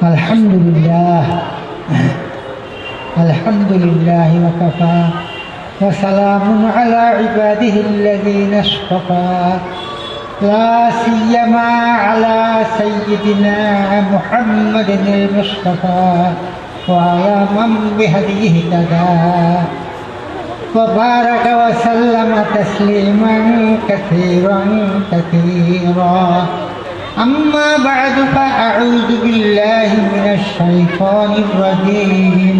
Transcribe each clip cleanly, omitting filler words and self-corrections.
الحمد لله وكفى وسلام على عباده الذين اصطفى لا سيما على سيدنا محمد المصطفى وعلى من بهديه اهتدى وبارك وسلم تسليما كثيرا أما بعد فأعوذ بالله من الشيطان الرجيم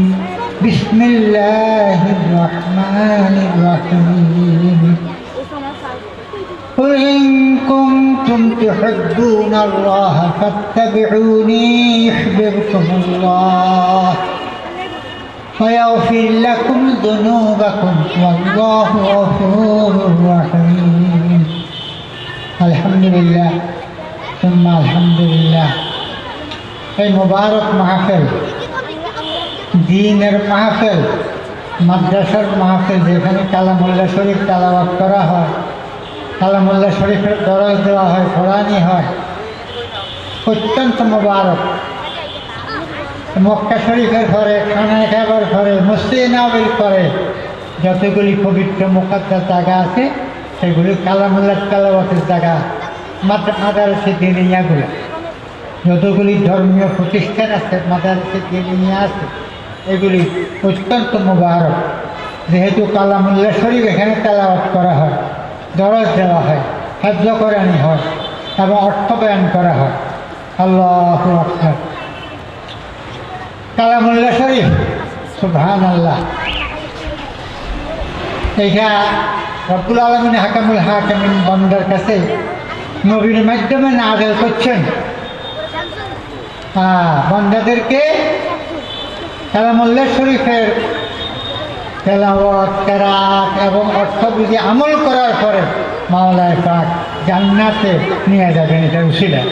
بسم الله الرحمن الرحيم قل إن كنتم تحبون الله فاتبعوني يحببكم الله ويغفر لكم ذنوبكم والله غفور رحيم الحمد لله ثم الحمد لله এই মুবারক মাহফিল দ্বীনের মাহফিল মাদ্রাসার মাহফিল যেখানে কালামুল্লাহ শরীফ তেলাওয়াত করা হয় কালামুল্লাহ শরীফের দরজ দেওয়া হয় কোরআনি হয় অত্যন্ত মুবারক মক্কা শরীফের পরে খানায় খাবার পরে মসজিদে নববীর পরে যতগুলি পবিত্র মুকাদ্দাস জায়গা আছে সেগুলি কালামুল্লাহ তেলাওয়াতের জায়গা মাদারসে দিনিয়াগুলো যতগুলি ধর্মীয় প্রতিষ্ঠান আছে মাদারসে দিনিয়া আছে এগুলি অত্যন্ত মুবারক যেহেতু কালামুল্লাহ শরীফ এখানে তেলাওয়াত করা হয় দরজ দেওয়া হয় হিফজ কোরআনি হয় এবং অর্থ বয়ান করা হয় আল্লাহু আকবার কালামুল্লাহ শরীফ সুবহানাল্লাহ এইটা রব্বুল আলামিন হাকামুল হাকিমিন বান্দার কাছে নবীর মাধ্যমে নাযিল করছেন বান্দাদেরকে কালামুল্লাহ শরীফের তেলাওয়াত কিরাত এবং অর্থ বুঝে আমল করার পরে মাওলানা পাক জান্নাতে নিয়ে যাবেন এটা উসিলা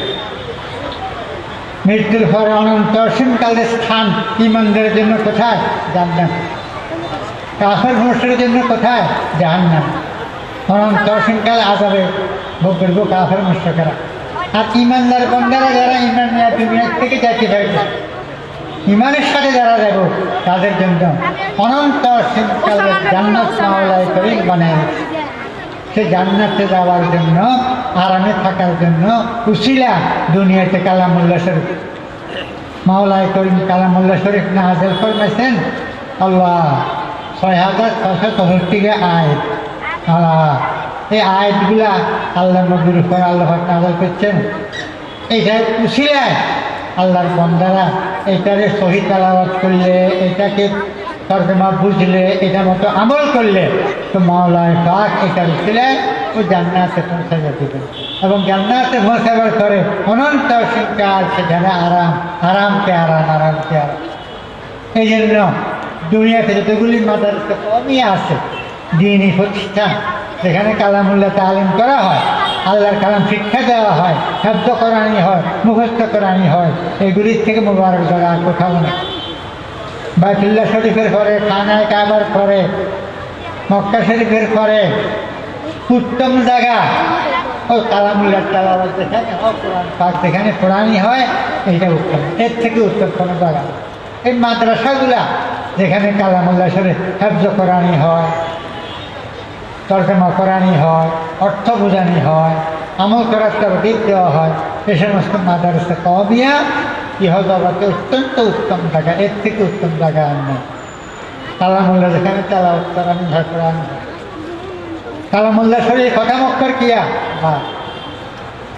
মৃত্যুর পরে অনন্ত অসীমকালের স্থান ঈমানদের জন্য কোথায় জান্নাত কাফের মুশরিকদের জন্য কোথায় জাহান্নাম অনন্ত অসীমকাল আযাবে ভোগ করবো কাফের মুশরিকরা আর ঈমানদার বান্দারা যারা ঈমান নিয়ে দুনিয়া থেকে যাইতে পারবে ঈমানের সাথে যারা যাব তাদের জন্য অনন্ত অসীমকালের জান্নাত মাওলানা করিম বানায় সে জান্নাতে যাওয়ার জন্য আরামে থাকার জন্য উসিলা দুনিয়াতে কালামুল্লাহ শরীফ মাওলানা করিম কালামুল্লাহ শরীফ নাযিল ফরমাইছেন আল্লাহ ৬৬৬৪টি আয়াত এই আয়াতগুলা আল্লাহ নবীর উপর আল্লাহ নাযিল করছেন এইটা উসিলায় আল্লাহর বান্দারা এটারে সহি তেলাওয়াত করলে এটাকে তর্জমা বুঝলে এটা মতো আমল করলে তো মাওলানা পাক এটার উসিলায় ও জান্নাতে পৌঁছে যেতে পারে এবং জান্নাতে পৌঁছাবার পরে অনন্ত অসীমকাল সেখানে আরামকে আরাম এই জন্য দুনিয়াতে যতগুলি মাদ্রাসা কমই আছে দ্বীনি প্রতিষ্ঠান যেখানে কালামুল্লাহ তালিম করা হয় আল্লাহর কালাম শিক্ষা দেওয়া হয় শব্দ কোরআনি হয় মুখস্থ কোরআনি হয় এগুলির থেকে মুবারক জায়গা আর কোথাও না বাইতুল্লাহ শরীফের পরে খানায় কাবার পরে মক্কা শরীফের পরে উত্তম জায়গা ও কালামুল্লাহ তেলাওয়াত যেখানে হয় কোরআন পাক যেখানে কোরআনি হয় এইটা উত্তম এর থেকে উত্তম কোনো জায়গা এই মাদ্রাসাগুলা যেখানে কালামুল্লাহ শরীফ হিফজ কোরআনি হয় তর্জমা কোরআনি হয় অর্থ বোঝানি হয় আমল করার তরফিক দেওয়া হয় এ সমস্ত মাদ্রাসা কওমিয়া ইহজগতে অত্যন্ত উত্তম জায়গা এর থেকে উত্তম জায়গা আর নেই কালামুল্লাহ যেখানে তেলাওয়াত কোরআনি হয় কোরআনি হয় কালামুল্লাহ শরীফ প্রথম অক্ষর কিয়া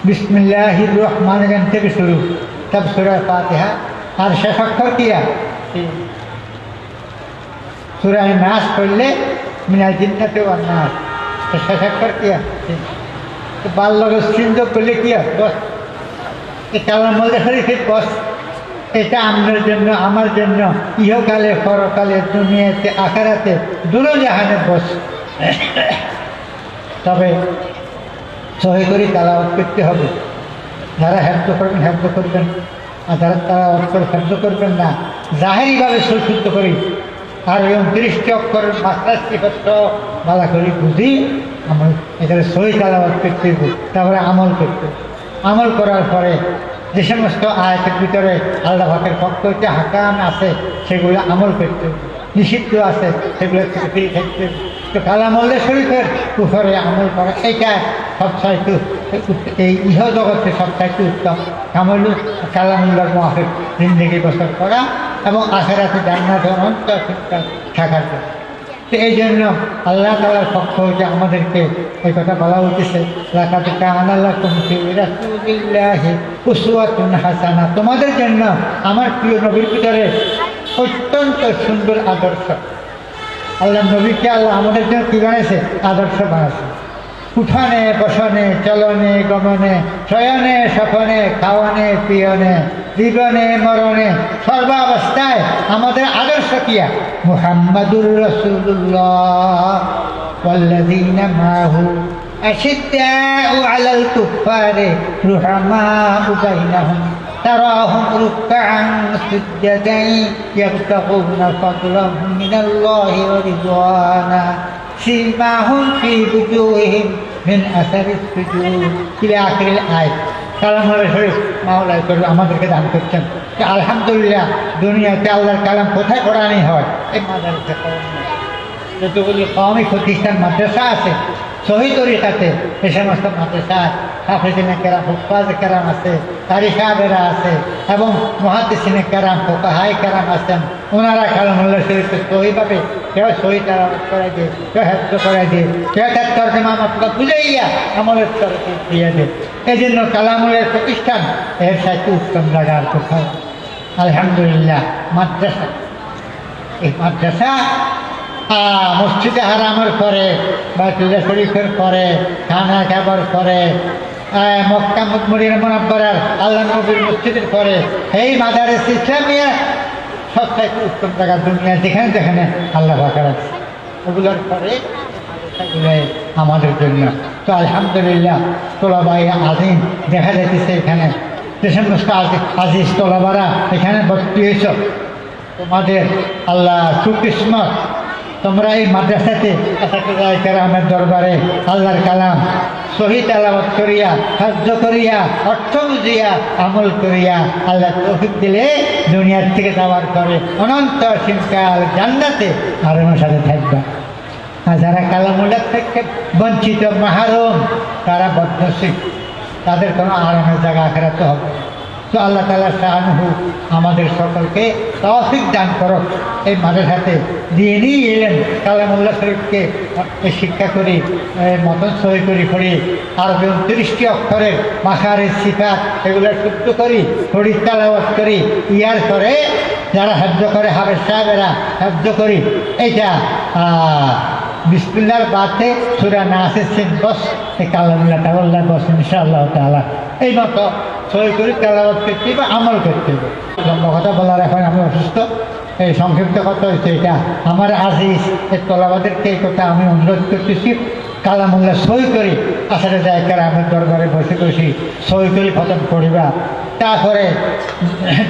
বিসমিল্লাহির রহমানির রহিম থেকে শুরু তব সূরা ফাতিহা আর শেষ অক্ষর কিয়া সূরা নাস পড়লে মিনাল জিন্নাতি ওয়ান নাস শেষ অক্ষর কিয়া বাল চিহ্ন করলে কি বস এই কালামুল্লাহ শরীফের বস এটা আমাদের জন্য আমার জন্য ইহকালে পরকালে দুনিয়াতে আখিরাতে দুরজাহানের বস তবে সহি করে তেলাওয়াত করতে হবে যারা হিফজ করবেন আর যারা তেলাওয়াত করে হিফজ করবেন না জাহেরিভাবে শুদ্ধ করি আর এই 29টি অক্ষরের মাত্রা সিফত ভালো করে বুঝি আমল এটা সহি তেলাওয়াত করতে তারপরে আমল করতে আমল করার পরে যে সমস্ত আয়াতের ভিতরে আল্লাহ পাকের পক্ষ হইতে হাকাম আছে সেগুলো আমল করতে হবে, নিষিদ্ধ আছে সেগুলো থেকে ফিরে থাকতে হবে। তো কালামুল্লাহ শরীফের উপরে আমল করা এইটা সবচাইতে এই ইহ জগতে সবচাইতে উত্তম আমল কালামুল্লাহর মুআফিক জিন্দেগি বসর করা এবং আখিরাতে জান্নাতে অনন্ত থাকার জন্য। তো এই জন্য আল্লাহ তাআলার পক্ষ হইতে আমাদেরকে এই কথা বলা হইতেছে, লাকাদ কানা লাকুম ফি রাসূলিল্লাহি উসওয়াতুন হাসানাহ, তোমাদের জন্য আমার প্রিয় নবীর ভিতরে অত্যন্ত সুন্দর আদর্শ। আল্লাহ নবীকে আল্লাহ আমাদের জন্য কী বানাইছে? আদর্শ বানাইছে। উঠানে বসনে চলনে গমনে শয়নে স্বপনে খাওয়ানে পিয়নে জীবনে মরণে সর্বাবস্থায় আমাদের আদর্শ কিয়া মুহাম্মাদুর রাসূলুল্লাহ ওয়াল্লাযীনা মাহু আশিদ্দাউ আলাল কুফফারি রুহামাউ বাইনাহুম তারাহুম রুকআন সুজ্জাদান ইয়াবতাগুনা ফাদলান মিনাল্লাহি ওয়া রিদওয়ানা সীমাহুম ফি বুজুহিহিম মিন আসারিস সুজুদ ইলা আখিরিল আয়াত। কালামুল্লাহ শরীফ মাওলা করে আমাদেরকে দান করছেন। আলহামদুলিল্লাহ, দুনিয়াতে আল্লাহর কালাম কোথায় পড়ানি হয়? এই মাদ্রাসা পড়ানো। যতগুলি কওমি প্রতিষ্ঠান মাদ্রাসা আছে সহি তরিকাতে, এই সমস্ত মাদ্রাসা হাফেজিনে কেরাম হুফাজে কেরাম আছে, কারি সাহেবেরা আছে এবং মুহাদ্দিসিনে কেরাম ফুকাহায়ে কেরাম আছেন। ওনারা কালামুল্লাহ শরীফকে সহিভাবে কেউ সহি তেলাওয়াত করে দিয়ে, কেউ হেফজ করে দিয়ে, কেউ তার তরজমা মতলব বুঝাইয়া আমলের তরফে দিয়ে দেয়। এই জন্য কালামুল্লাহর প্রতিষ্ঠান এর সাথে উত্তম জায়গা আর কোথাও। আলহামদুলিল্লাহ, মাদ্রাসা, এই মাদ্রাসা মসজিদে হারামের পরে বাইতুল্লাহ শরীফের পরে খানা খাবার পরে মক্কা মদিনা মুনাওয়ারার আল্লাহ নবীর মসজিদের পরে এই মাদারিস ইসলামিয়া সবথেকে উত্তম জায়গা দুনিয়া যেখানে যেখানে আল্লাহ পাক আছে, ওগুলোর পরে এগুলো আমাদের জন্য। তো আলহামদুলিল্লাহ, তোলাবাই আজিম দেখা যাইতেছে এখানে যে সমস্ত আজিজ তোলাবারা এখানে ভর্তি হয়েছ, তোমাদের আল্লাহ সুকিসমত। তোমরা এই মাদ্রাসাতে কেরামের দরবারে আল্লাহর কালাম সহি তেলাওয়াত করিয়া সাহায্য করিয়া অর্থ বুঝিয়া আমল করিয়া আল্লাহ তৌফিক দিলে দুনিয়ার থেকে যাওয়ার পরে অনন্ত চিরকাল জান্নাতে আরামের সাথে থাকবে। আর যারা কালামুল্লাহ থেকে বঞ্চিত মাহরুম, তারা বদনসিব, তাদের কোনো আরামের জায়গা আখেরাতে হবে। তো আল্লাহ তাআলা শাআনুহু আমাদের সকলকে তৌফিক দান করুক। এই মাদ্রাসাতে দিয়ে নিয়ে এলেন কালামুল্লাহ শরীফকে শিক্ষা করি, মতন সহি করি পড়ি, আরবি 29টি অক্ষরের মাখারের সিফাত এগুলো শুদ্ধ করি, পড়ি তেলাওয়াত করি। ইয়ার পরে যারা হাফজ করে হাফেজ সাহেবেরা হাফজ করি। এইটা বিসমিল্লাহর বাদে সূরা নাসের সিন বস এই কালামুল্লাহ তাআলা বস ইনশাআল্লাহ তাআলা এই মতো সহি করে তেলাওয়াত করতে বা আমল করতে হবে। লম্বা কথা বলার এখন আমি অসুস্থ, এই সংক্ষিপ্ত কথা হচ্ছে এটা। আমার আজিজ এই তোলাবাদেরকে এই কথা আমি অনুরোধ করতেছি, কালামুল্লাহ সহি করি আসলে যায় কেরামের দরবারে বসে বসি সহি করি খতম করিবা। তারপরে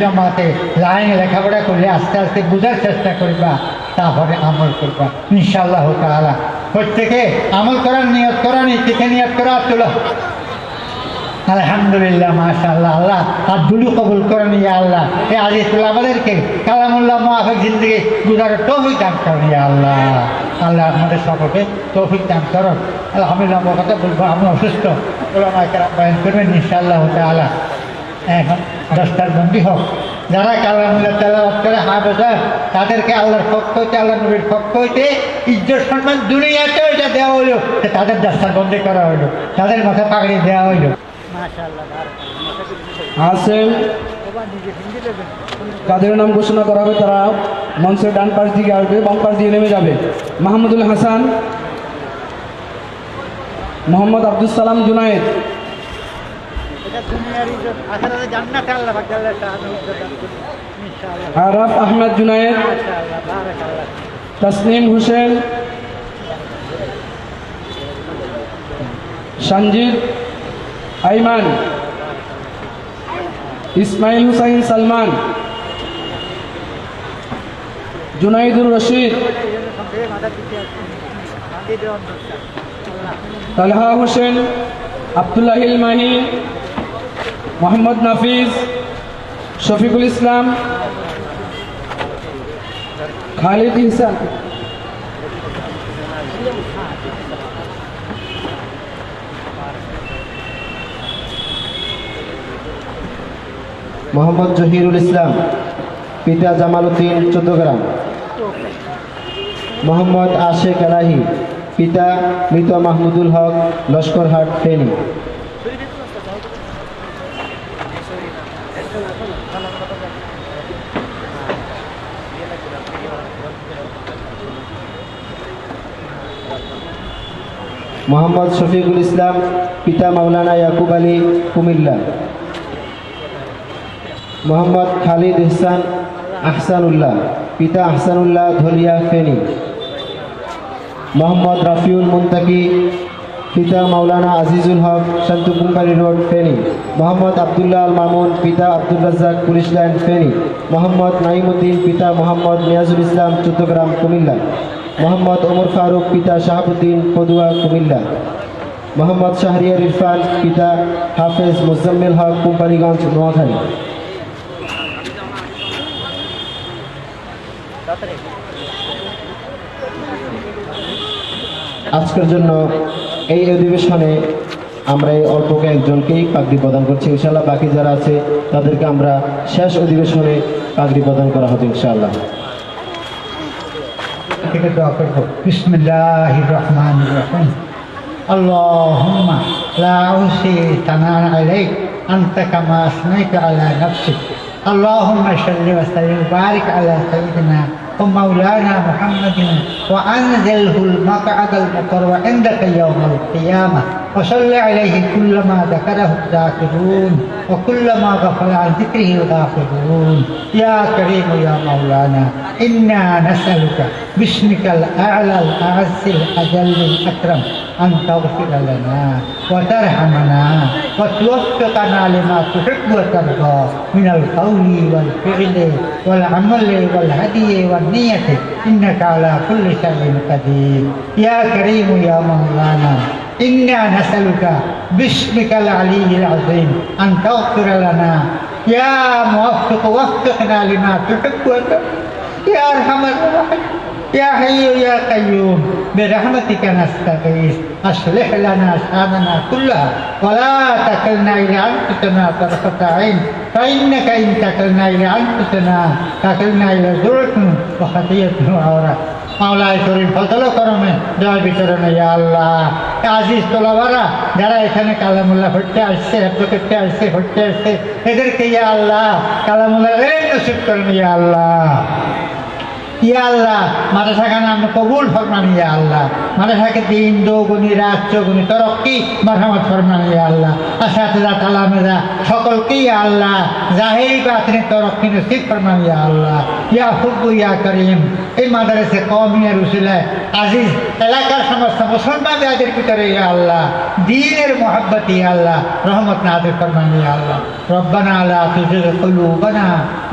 জমাতে লাইন লেখাপড়া করলে আস্তে আস্তে বোঝার চেষ্টা করিবা, তারপরে আমল করবা ইনশাআল্লাহ তাআলা। প্রত্যেকে আমল করার নিয়ত করা, নিজেকে নিয়ত করা তোলা। আলহামদুলিল্লাহ, মাশাআল্লাহ, আল্লাহ আর দুলু কবুল করেন ইয়া আল্লাহ। এই আজিজ আমাদেরকে কালামুল্লাহ মুআফিক জিন্দেগি গুজারের তৌফিক দান করেন ইয়া আল্লাহ। আল্লাহ আমাদের সকলকে তৌফিক দান করেন। আলহামদুলিল্লাহ, আমার কথা বলবো, আমি অসুস্থ, ওলামায়ে কেরাম বয়ান করবেন ইনশাআল্লাহ তাআলা। এখন 10টার বন্দি হোক। যারা কালামুল্লাহ তেলাওয়াত করে হাফেজ, তাদেরকে আল্লাহর পক্ষ হইতে, আল্লাহ নবীর পক্ষ হইতে ইজ্জত সম্মান দুনিয়াতেও এটা দেওয়া হইল, তাদের দস্তার বন্দি করা হইল, তাদের মাথা পাগড়ি দেওয়া হইল। আসেন কাদের নাম ঘোষণা করা হবে তারা মঞ্চের ডান পাশ দিকে আসবে, বাম পাশ দিয়ে নেমে যাবে। মাহমুদুল হাসান, মোহাম্মদ আব্দুল সালাম জুনায়েদ, আরাফ আহমেদ জুনায়েদ, তসনিম হোসেন, সঞ্জিদ আইমান, ইসমাইল হুসাইন সালমান, জুনাইদুর রশিদ, তালহা হোসেন, আব্দুল্লাহিল মাহি, মোহাম্মদ নাফিজ, শফিকুল ইসলাম, খালিদ ইহসান, মোহাম্মদ জহিরুল ইসলাম, পিতা জামাল উদ্দিন, চৌদ্দগ্রাম। মোহাম্মদ আশেক এলাহি, পিতা মৃত মাহমুদুল হক, লস্করহাট, ফেনী। মোহাম্মদ শফিকুল ইসলাম, পিতা মাওলানা ইয়াকুব আলী, কুমিল্লা। মোহাম্মদ খালিদ ইহসান আহসানুল্লাহ, পিতা আহসানুল্লাহ, ধলিয়া, ফেনী। মোহাম্মদ রাফিউল মুন্তাকি, পিতা মাওলানা আজিজুল হক, শান্তিকুম্বারি রোড, ফেনী। মোহাম্মদ আবদুল্লাহ আল মামুন, পিতা আব্দুর রাজ্জাক, পুলিশ লাইন, ফেনী। মোহাম্মদ নাইমুদ্দিন, পিতা মোহাম্মদ নিয়াজুল ইসলাম, চৌদ্দগ্রাম, কুমিল্লা। মোহাম্মদ ওমর ফারুক, পিতা শাহাবুদ্দিন, পদুয়া, কুমিল্লা। মোহাম্মদ শাহরিয়ার ইরফান, পিতা হাফেজ মোজাম্মেল হক, কোম্পানিগঞ্জ, নোয়াখালী। আজকের জন্য এই অধিবেশনে আমরা এই অল্প কয়েকজনকেই পাগড়ি প্রদান করছি। ইনশাআল্লাহ বাকি যারা আছে তাদেরকে আমরা শেষ অধিবেশনে পাগড়ি প্রদান করা হবে ইনশাআল্লাহ। থেকে দোয়া করব। বিসমিল্লাহির রহমানির রহিম। আল্লাহুম্মা লা উহসি সানান আলাইক আনতা কামা আসনাইতা আলা নাফসিক। আল্লাহুম্মা সাল্লি ওয়া সাল্লিম ওয়া বারিক আলা সাইয়্যিদিনা ومولانا محمد وأنزله المقعد المقرب عندك يوم القيامة وصل عليه كلما ذكره الذاكرون وكلما غفل عن ذكره الغافلون. يا كريم يا مولانا إنا نسألك باسمك الأعلى الأعز الأجل الأكرم أن تغفر لنا وترحمنا وتوفقنا لما تحب وترضى من القول والفعل والعمل والهدي والنية إنك على كل شيء قدير. يا كريم يا مولانا إنا نسألك باسمك العلي العظيم أن تغفر لنا. يا موفق وفقنا لما تحب وترضى. يا أرحم الراحمين يا حي يا قيوم برحمتك نستغيث أصلح لنا شأننا كلها ولا تكلنا إلى أنفسنا طرفة عين فإنك إن تكلنا إلى أنفسنا تكلنا إلى ذرة وخطيئة وعورة. মাওলাই করিম ফজল করমে দয়া বিতরণে ইয়া আল্লাহ। আজিজ তোলাবারা যারা এখানে কালামুল্লাহ পড়তে আসছে, হেফজ করতে আসছে, পড়তে আসছে, এদেরকে ইয়া আল্লাহ কালামুল্লাহ নসিব করেন ইয়া আল্লাহ। ইয়া আল্লাহ মাদ্রাসাখানা আপনি কবুল ফরমান ইয়া আল্লাহ। মাদ্রাসাকে দিন দোগুনি রাত চৌগুনি তরক্কি মারহামত ফরমান ইয়া আল্লাহ। আসাতিজা তালামেজা সকলকে ইয়া আল্লাহ জাহিরি বাতিনি তরক্কি নসিব ফরমান ইয়া আল্লাহ। ইয়া হুব্বু ইয়া করিম এই মাদ্রাসে কওমিয়ার উসিলায় আজিজ এলাকার সমস্ত মুসলমান ভাইদের ভিতরে ইয়া আল্লাহ দ্বীনের মুহাব্বত ইয়া আল্লাহ রহমত নাযিল ফরমান ইয়া আল্লাহ। রব্বানা লা তুযিগ কুলুবানা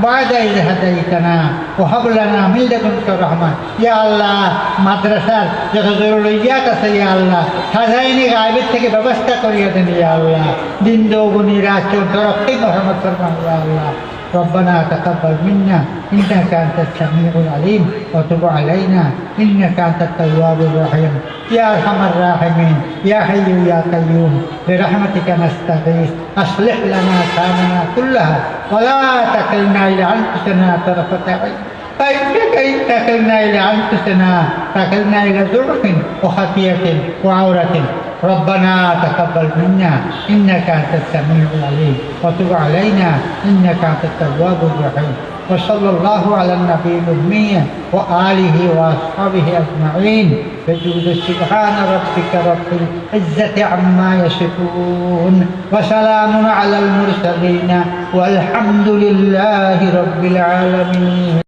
বা'দা ইয হাদাইতানা ওয়া হাব লানা মিন লাদুনকা রাহমা। ইয়া আল্লাহ মাদ্রাসার যত জরুরিয়াত আছে ইয়া আল্লাহ খাজাইনে গায়বের থেকে ব্যবস্থা করিয়ে দেন ইয়া আল্লাহ। দিন দোগুনি রাত চৌগুনি তরক্কি রহমত ফরমান ইয়া আল্লাহ। ربنا تقبل منا إنك أنت السميع العليم وتب علينا إنك أنت التواب الرحيم. يا أرحم الراحمين يا حي يا قيوم برحمتك نستغيث أصلح لنا شأننا كلها ولا تكلنا إلى أنفسنا طرفة عين فإنك إن تكلنا إلى أنفسنا تكلنا إلى ذرة وخطيئة وعورة. ربنا تقبل منا إنك أنت السميع العليم وتب علينا إنك أنت التواب الرحيم. وصلى الله على النبي الأمي وآله وأصحابه أجمعين. بجود سبحان ربك رب العزة عما يصفون وسلام على المرسلين والحمد لله رب العالمين.